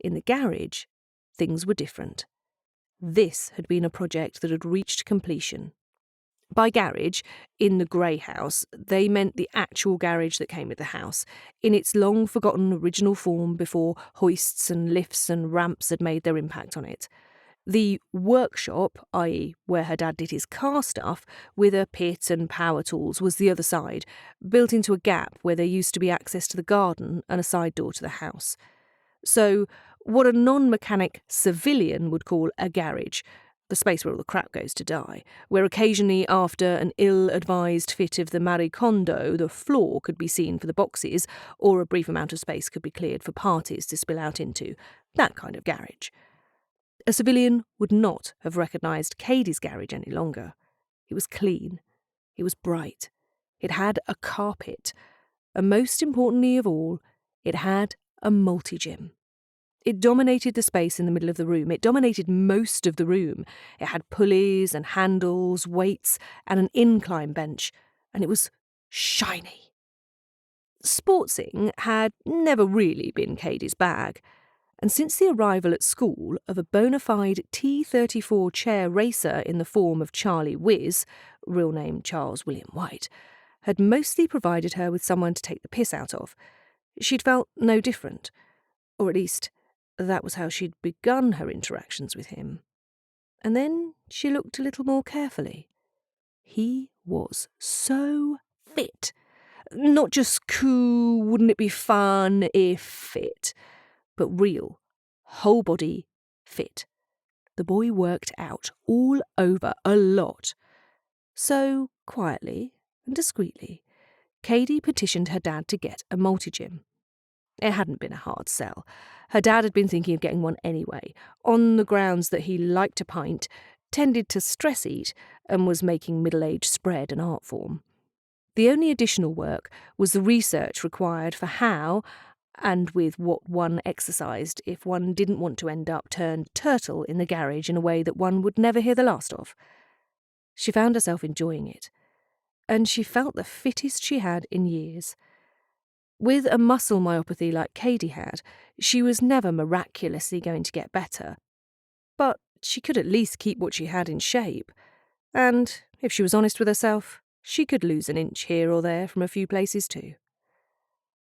in the garage, things were different. This had been a project that had reached completion. By garage, in the grey house, they meant the actual garage that came with the house, in its long-forgotten original form before hoists and lifts and ramps had made their impact on it. The workshop, i.e. where her dad did his car stuff, with a pit and power tools, was the other side, built into a gap where there used to be access to the garden and a side door to the house. So, what a non-mechanic civilian would call a garage, the space where all the crap goes to die, where occasionally after an ill-advised fit of the Marie Kondo, the floor could be seen for the boxes, or a brief amount of space could be cleared for parties to spill out into, that kind of garage. A civilian would not have recognised Cadie's garage any longer. It was clean. It was bright. It had a carpet. And most importantly of all, it had a multi-gym. It dominated the space in the middle of the room. It dominated most of the room. It had pulleys and handles, weights, and an incline bench. And it was shiny. Sportsing had never really been Cadie's bag. And since the arrival at school of a bona fide T-34 chair racer in the form of Charlie Whiz, real name Charles William White, had mostly provided her with someone to take the piss out of, she'd felt no different. Or at least, that was how she'd begun her interactions with him. And then she looked a little more carefully. He was so fit. Not just cool, wouldn't it be fun if fit, but real, whole-body fit. The boy worked out all over a lot. So, quietly and discreetly, Cadie petitioned her dad to get a multi-gym. It hadn't been a hard sell. Her dad had been thinking of getting one anyway, on the grounds that he liked a pint, tended to stress-eat, and was making middle-age spread an art form. The only additional work was the research required for how and with what one exercised if one didn't want to end up turned turtle in the garage in a way that one would never hear the last of. She found herself enjoying it, and she felt the fittest she had in years. With a muscle myopathy like Cadie had, she was never miraculously going to get better, but she could at least keep what she had in shape, and, if she was honest with herself, she could lose an inch here or there from a few places too.